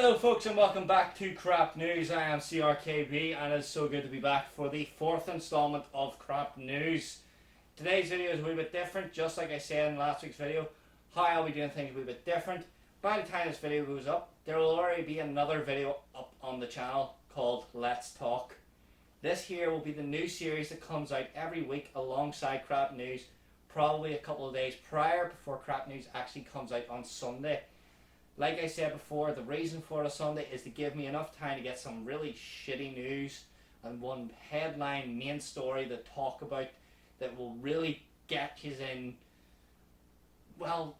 Hello folks and welcome back to Crap News. I am CRKB and it's so good to be back for the fourth installment of Crap News. Today's video is a wee bit different, just like I said in last week's video. How I'll be doing things a wee bit different. By the time this video goes up, there will already be another video up on the channel called Let's Talk. This here will be the new series that comes out every week alongside Crap News, probably a couple of days prior before Crap News actually comes out on Sunday. Like I said before, the reason for the Sunday is to give me enough time to get some really shitty news and one headline main story to talk about that will really get you in, well,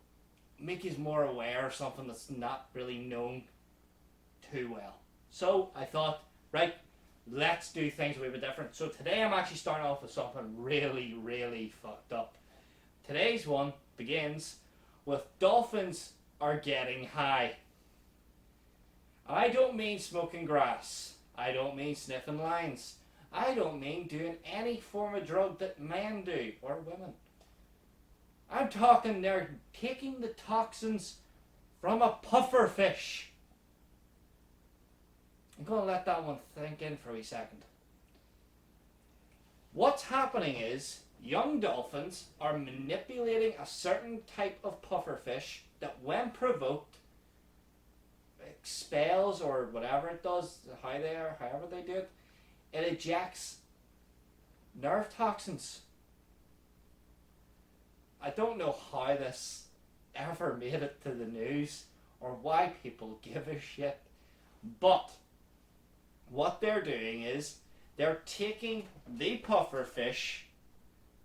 make you more aware of something that's not really known too well. So I thought, right, let's do things a wee bit different. So today I'm actually starting off with something really fucked up. Today's one begins with dolphins are getting high. I don't mean smoking grass. I don't mean sniffing lines. I don't mean doing any form of drug that men do, or women. I'm talking they're taking the toxins from a puffer fish. I'm going to let that one sink in for a wee second. What's happening is young dolphins are manipulating a certain type of pufferfish that when provoked expels, or whatever it does, however they do it, it ejects nerve toxins. I don't know how this ever made it to the news or why people give a shit, but what they're doing is they're taking the pufferfish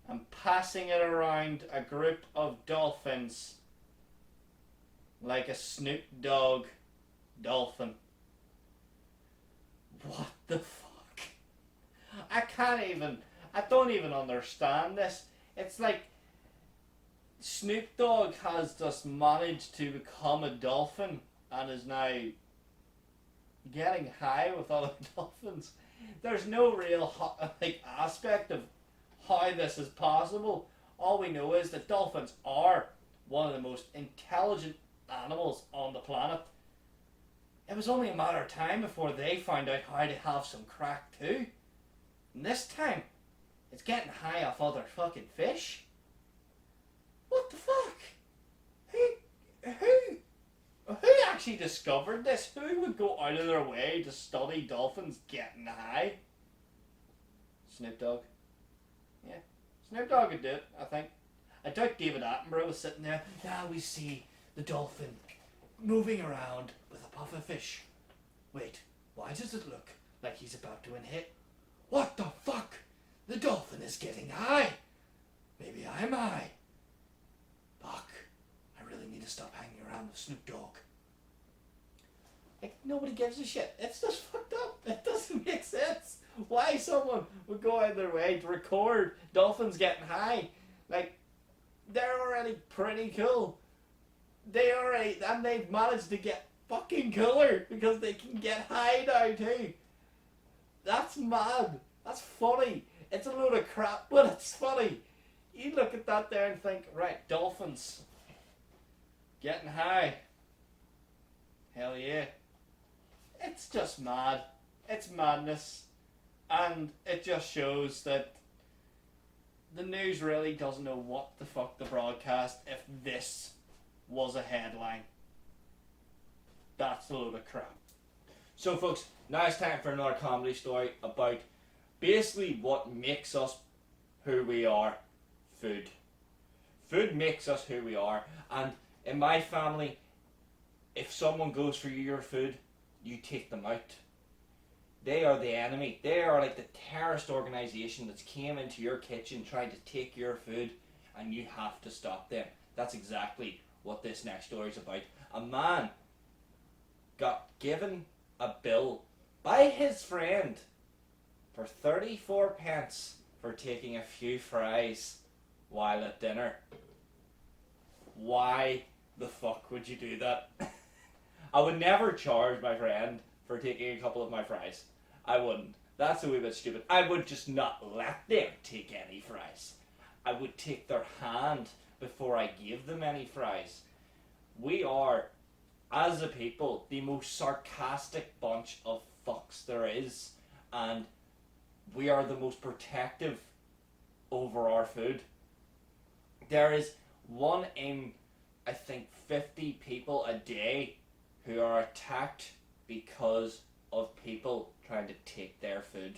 and passing it around a group of dolphins like a Snoop Dogg dolphin. What the fuck? I don't even understand this. It's like Snoop Dogg has just managed to become a dolphin and is now getting high with other dolphins. There's no real aspect of how this is possible. All we know is that dolphins are one of the most intelligent animals on the planet. It was only a matter of time before they found out how to have some crack too. And this time, it's getting high off other fucking fish. What the fuck? Who actually discovered this? Who would go out of their way to study dolphins getting high? Snoop Dogg. Yeah, Snoop Dogg would do it, I think. I doubt David Attenborough was sitting there. Now we see the dolphin moving around with a pufferfish. Wait, why does it look like he's about to hit? What the fuck? The dolphin is getting high. Maybe I'm high. Fuck, I really need to stop hanging around with Snoop Dogg. Like, nobody gives a shit. It's just fucked up. It doesn't make sense. Why someone would go out of their way to record dolphins getting high? Like, they're already pretty cool. And they've managed to get fucking cooler because they can get high now too. That's mad. That's funny. It's a load of crap, but it's funny. You look at that there and think, right, dolphins getting high. Hell yeah. It's just mad. It's madness. And it just shows that the news really doesn't know what the fuck to broadcast if this was a headline. That's a load of crap. So folks, now it's time for another comedy story about basically what makes us who we are. Food. Food makes us who we are. And in my family, if someone goes for your food, you take them out. They are the enemy. They are like the terrorist organisation that's came into your kitchen trying to take your food, and you have to stop them. That's exactly what this next story is about. A man got given a bill by his friend for 34 pence for taking a few fries while at dinner. Why the fuck would you do that? I would never charge my friend for taking a couple of my fries. I wouldn't. That's a wee bit stupid. I would just not let them take any fries. I would take their hand before I gave them any fries. We are as a people, the most sarcastic bunch of fucks there is, and we are the most protective over our food. There is one in, I think, 50 people a day who are attacked because of people trying to take their food.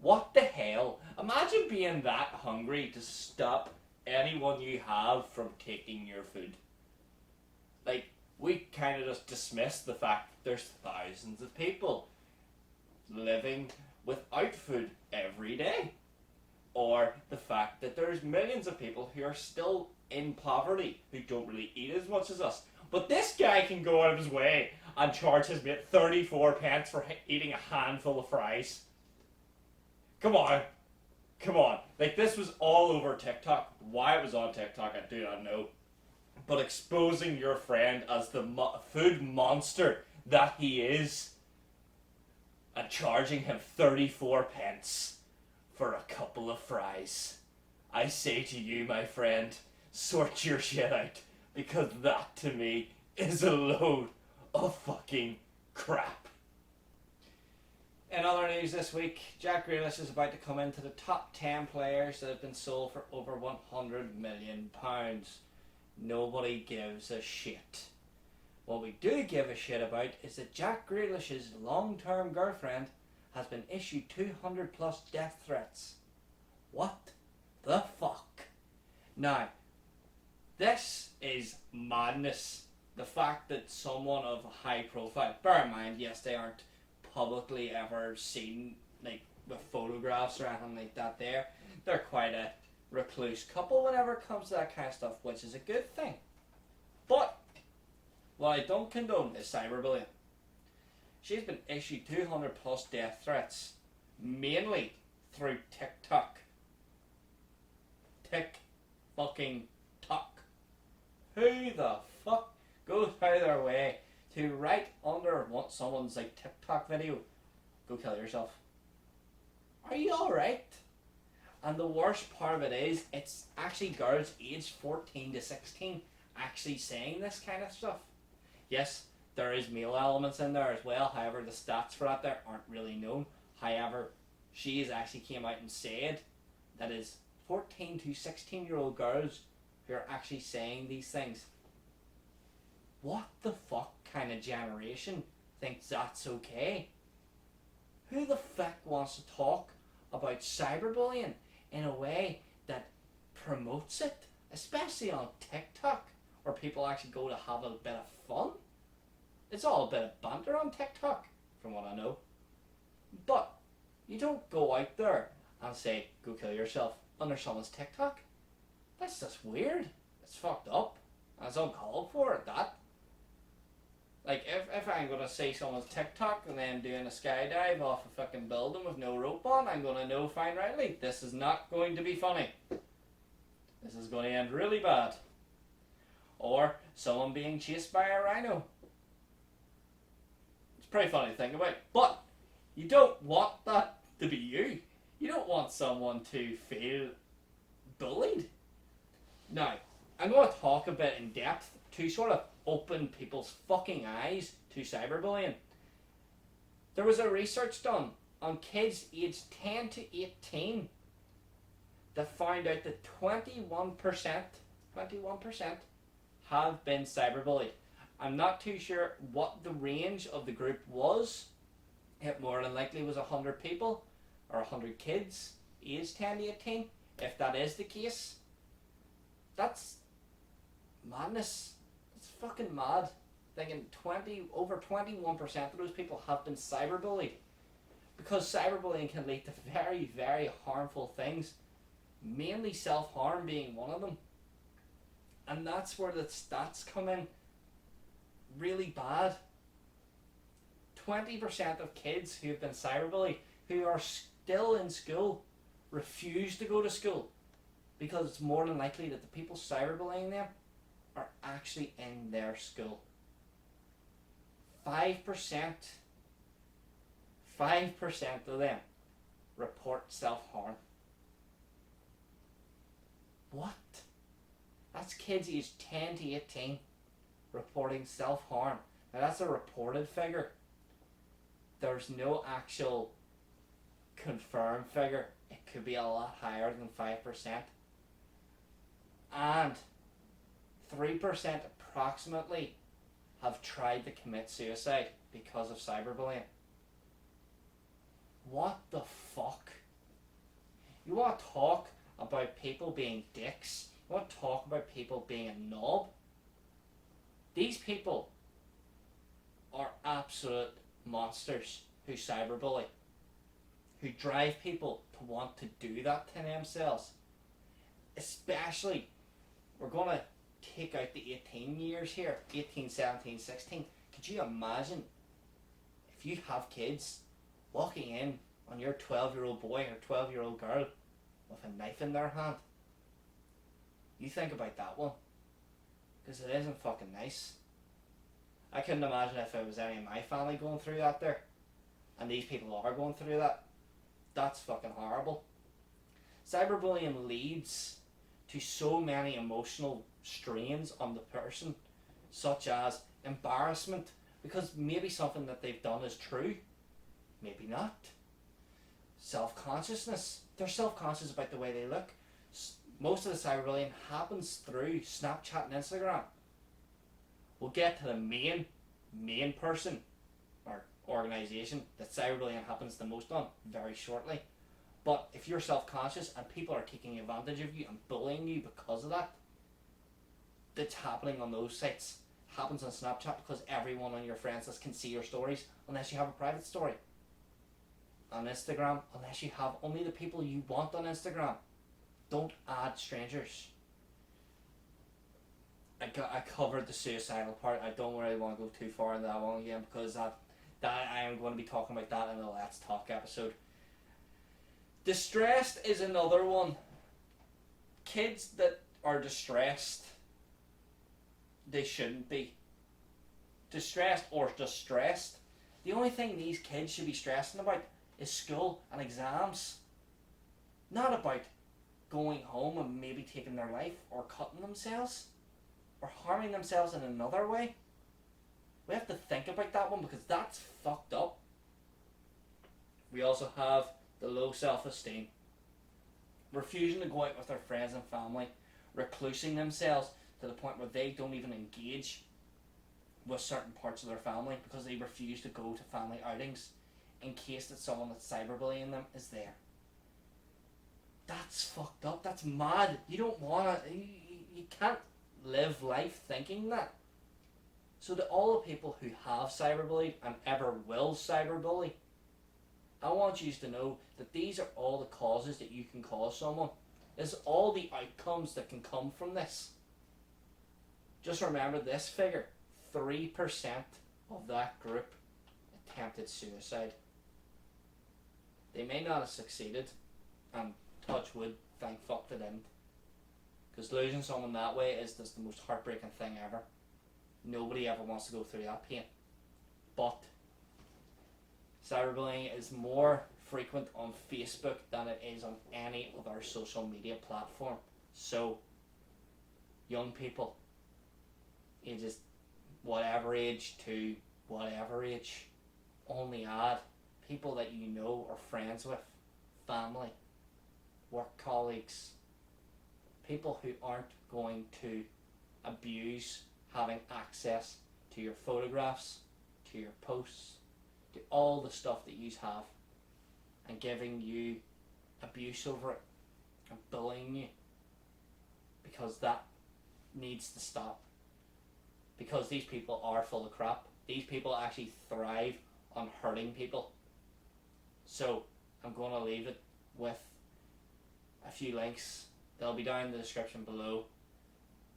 What the hell? Imagine being that hungry to stop anyone you have from taking your food. Like, we kind of just dismiss the fact that there's thousands of people living without food every day. Or the fact that there's millions of people who are still in poverty, who don't really eat as much as us. But this guy can go out of his way and charge his mate 34 pence for eating a handful of fries. Come on. Come on. Like, this was all over TikTok. Why it was on TikTok, I do not know. But exposing your friend as the food monster that he is and charging him 34 pence for a couple of fries. I say to you, my friend, sort your shit out, because that to me is a load of fucking crap. In other news this week, Jack Grealish is about to come into the top 10 players that have been sold for over £100 million. Nobody gives a shit. What we do give a shit about is that Jack Grealish's long-term girlfriend has been issued 200 plus death threats. What the fuck? Now, this is madness. The fact that someone of a high profile, bear in mind, yes, they aren't publicly ever seen, like, with photographs or anything like that there. They're quite a recluse couple whenever it comes to that kind of stuff, which is a good thing. But what I don't condone is cyberbullying. She's been issued 200 plus death threats, mainly through TikTok. Fucking Tok. Who the fuck goes out of their way to write under someone's like TikTok video, go kill yourself? Are you alright? And the worst part of it is, it's actually girls aged 14 to 16 actually saying this kind of stuff. Yes, there is male elements in there as well, however the stats for that there aren't really known. However, she has actually came out and said that is 14 to 16 year old girls who are actually saying these things. What the fuck kind of generation thinks that's okay? Who the fuck wants to talk about cyberbullying in a way that promotes it, especially on TikTok, where people actually go to have a bit of fun? It's all a bit of banter on TikTok, from what I know. But you don't go out there and say, go kill yourself under someone's TikTok. That's just weird. It's fucked up. And it's uncalled for at that. Like, if I'm going to see someone's TikTok and then doing a skydive off a fucking building with no rope on, I'm going to know fine rightly, this is not going to be funny. This is going to end really bad. Or someone being chased by a rhino. It's pretty funny to think about. But you don't want that to be you. You don't want someone to feel bullied. Now, I'm going to talk a bit in depth to sort of open people's fucking eyes to cyberbullying. There was a research done on kids aged 10 to 18 that found out that 21% have been cyberbullied. I'm not too sure what the range of the group was. It more than likely was 100 people or 100 kids aged 10 to 18. If that is the case, that's madness. It's fucking mad. Thinking over 21% of those people have been cyberbullied. Because cyberbullying can lead to very, very harmful things. Mainly self-harm being one of them. And that's where the stats come in really bad. 20% of kids who have been cyberbullied, who are still in school, refuse to go to school. Because it's more than likely that the people cyberbullying them are actually in their school. 5% of them report self-harm. What? That's kids aged 10 to 18 reporting self-harm. Now that's a reported figure. There's no actual confirmed figure. It could be a lot higher than 5%. And 3% approximately have tried to commit suicide because of cyberbullying. What the fuck? You want to talk about people being dicks? You want to talk about people being a knob? These people are absolute monsters who cyberbully, who drive people to want to do that to themselves. Especially, we're going to take out the 18 years here, 18, 17, 16. Could you imagine if you have kids walking in on your 12-year-old boy or 12-year-old girl with a knife in their hand? You think about that one, because it isn't fucking nice. I couldn't imagine if it was any of my family going through that there, and these people are going through that. That's fucking horrible. Cyberbullying leads to so many emotional strains on the person, such as embarrassment, because maybe something that they've done is true, maybe not. Self-consciousness. They're self-conscious about the way they look. Most of the cyberbullying happens through Snapchat and Instagram. We'll get to the main person or organisation that cyberbullying happens the most on very shortly. But if you're self-conscious and people are taking advantage of you and bullying you because of that, that's happening on those sites. Happens on Snapchat because everyone on your friends list can see your stories unless you have a private story. On Instagram, unless you have only the people you want on Instagram. Don't add strangers. I covered the suicidal part. I don't really want to go too far into that one again, because that I am going to be talking about that in the Let's Talk episode. Distressed is another one. Kids that are distressed, they shouldn't be. Distressed or distressed. The only thing these kids should be stressing about is school and exams. Not about going home and maybe taking their life or cutting themselves or harming themselves in another way. We have to think about that one, because that's fucked up. We also have the low self-esteem. Refusing to go out with their friends and family. Reclusing themselves to the point where they don't even engage with certain parts of their family because they refuse to go to family outings in case that someone that's cyberbullying them is there. That's fucked up. That's mad. You don't want to... You can't live life thinking that. So to all the people who have cyberbullied and ever will cyberbully, I want you to know that these are all the causes that you can cause someone. This is all the outcomes that can come from this. Just remember this figure. 3% of that group attempted suicide. They may not have succeeded, and touch wood, thank fuck they didn't. Because losing someone that way is just the most heartbreaking thing ever. Nobody ever wants to go through that pain. But cyberbullying is more frequent on Facebook than it is on any other social media platform. So, young people, ages whatever age to whatever age, only add people that you know or friends with, family, work colleagues, people who aren't going to abuse having access to your photographs, to your posts, to all the stuff that you have, and giving you abuse over it and bullying you, because that needs to stop. Because these people are full of crap. These people actually thrive on hurting people. So I'm going to leave it with a few links. They'll be down in the description below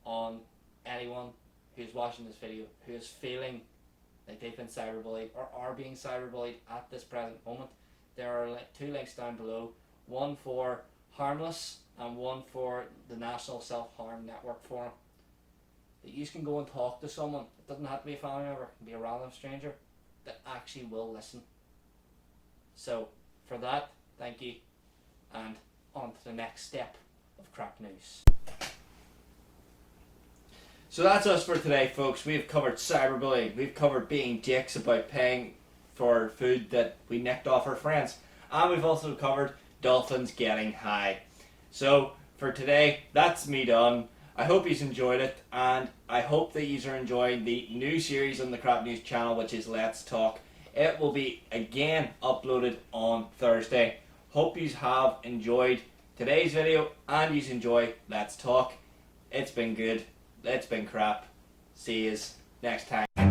on anyone who's watching this video who is feeling like they've been cyberbullied or are being cyberbullied at this present moment. There are 2 links down below, one for Harmless and one for the National Self-Harm Network Forum, that you can go and talk to someone. It doesn't have to be a family member, it can be a random stranger that actually will listen. So for that, thank you, and on to the next step of crap news. So that's us for today, folks. We've covered cyberbullying. We've covered being dicks about paying for food that we nicked off our friends. And we've also covered dolphins getting high. So for today, that's me done. I hope you've enjoyed it, and I hope that you are enjoying the new series on the Crap News channel, which is Let's Talk. It will be again uploaded on Thursday. Hope you have enjoyed today's video and you enjoy Let's Talk. It's been good. It's been crap. See you next time.